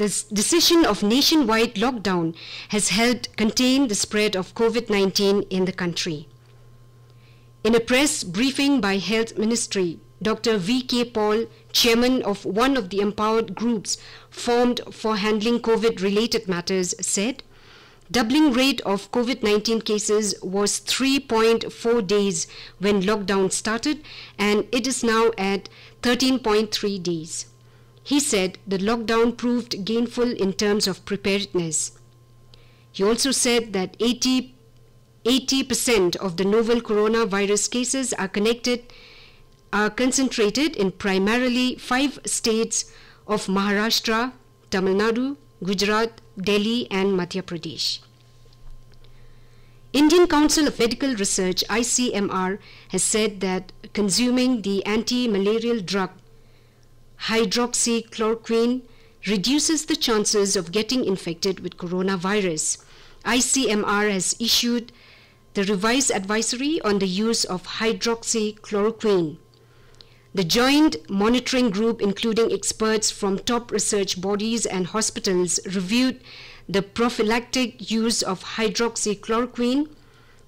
this decision of nationwide lockdown has helped contain the spread of COVID-19 in the country. In a press briefing by Health Ministry, Dr. V.K. Paul, chairman of one of the empowered groups formed for handling COVID-related matters, said, doubling rate of COVID-19 cases was 3.4 days when lockdown started, and it is now at 13.3 days. He said the lockdown proved gainful in terms of preparedness. He also said that 80% of the novel coronavirus cases are concentrated in primarily 5 states of Maharashtra, Tamil Nadu, Gujarat, Delhi and Madhya Pradesh. Indian Council of Medical Research, ICMR, has said that consuming the anti-malarial drug hydroxychloroquine reduces the chances of getting infected with coronavirus. ICMR has issued the revised advisory on the use of hydroxychloroquine. The joint monitoring group, including experts from top research bodies and hospitals, reviewed the prophylactic use of hydroxychloroquine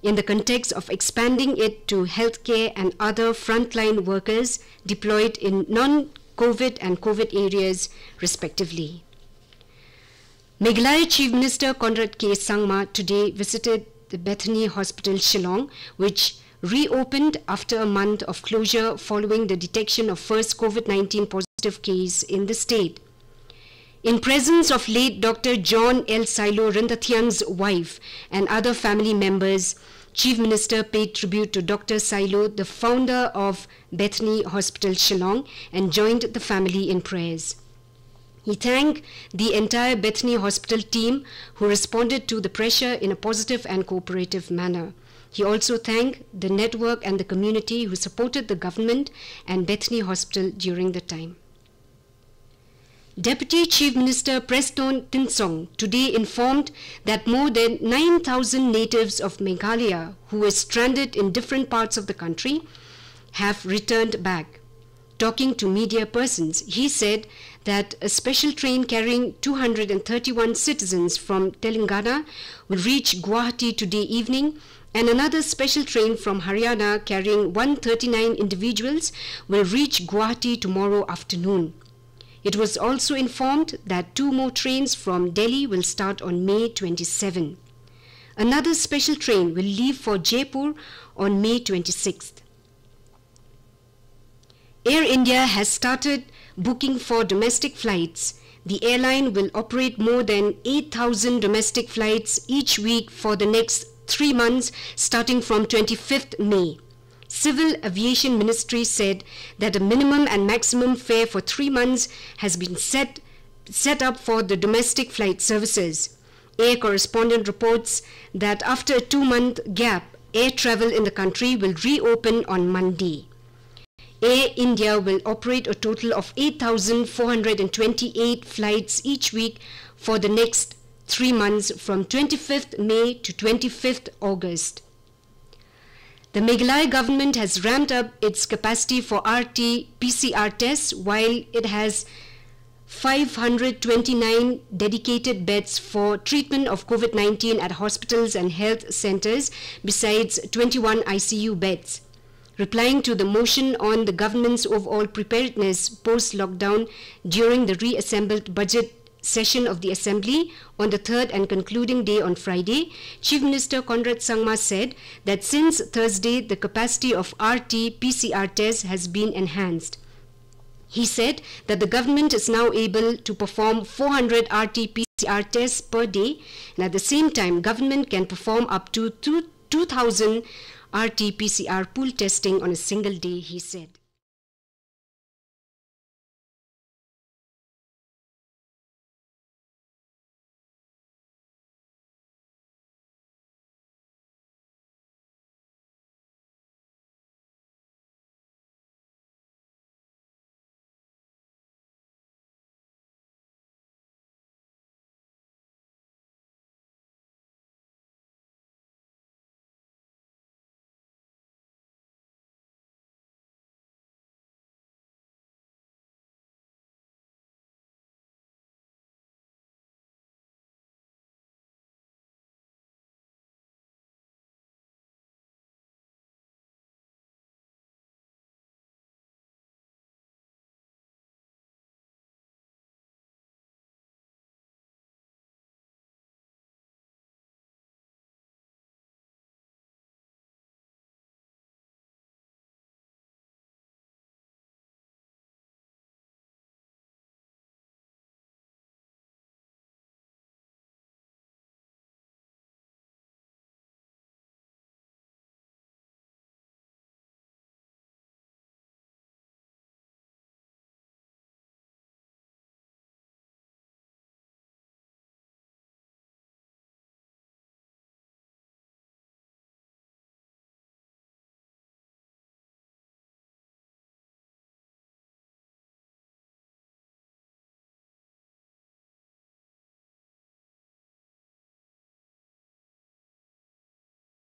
in the context of expanding it to healthcare and other frontline workers deployed in non-COVID and COVID areas, respectively. Meghalaya Chief Minister Conrad K. Sangma today visited the Bethany Hospital, Shillong, which reopened after a month of closure following the detection of first COVID-19 positive case in the state. In presence of late Dr. John L. Silo Randathian's wife and other family members, Chief Minister paid tribute to Dr. Silo, the founder of Bethany Hospital, Shillong, and joined the family in prayers. He thanked the entire Bethany Hospital team who responded to the pressure in a positive and cooperative manner. He also thanked the network and the community who supported the government and Bethany Hospital during the time. Deputy Chief Minister Preston Tinsong today informed that more than 9,000 natives of Meghalaya who were stranded in different parts of the country have returned back. Talking to media persons, he said that a special train carrying 231 citizens from Telangana will reach Guwahati today evening, and another special train from Haryana carrying 139 individuals will reach Guwahati tomorrow afternoon. It was also informed that 2 more trains from Delhi will start on May 27. Another special train will leave for Jaipur on May 26th. Air India has started booking for domestic flights. The airline will operate more than 8,000 domestic flights each week for the next 3 months, starting from 25th May. Civil Aviation Ministry said that a minimum and maximum fare for 3 months has been set up for the domestic flight services. Air correspondent reports that after a 2-month gap, air travel in the country will reopen on Monday. Air India will operate a total of 8,428 flights each week for the next 3 months from 25th May to 25th August. The Meghalaya government has ramped up its capacity for RT-PCR tests while it has 529 dedicated beds for treatment of COVID-19 at hospitals and health centers, besides 21 ICU beds. Replying to the motion on the government's overall preparedness post-lockdown during the reassembled budget session of the Assembly on the 3rd and concluding day on Friday, Chief Minister Conrad Sangma said that since Thursday, the capacity of RT-PCR tests has been enhanced. He said that the government is now able to perform 400 RT-PCR tests per day, and at the same time, government can perform up to 2,000 RT-PCR pool testing on a single day, he said.